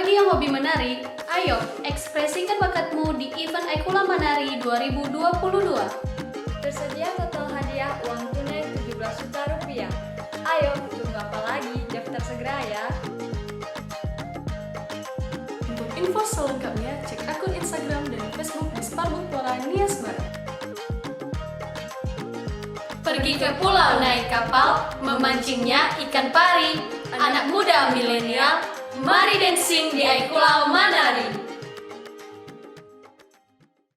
Bagi yang hobi menari, ayo ekspresikan bakatmu di event Aikula Menari 2022. Tersedia total hadiah uang tunai 17 juta rupiah. Ayo, tunggu apa lagi? Daftar segera ya. Untuk info selengkapnya, cek akun Instagram dan Facebook di Sparbuk Pora Nias Barat. Pergi ke pulau naik kapal, memancingnya ikan pari. Anak muda milenial, mari dancing di Aikula Menari.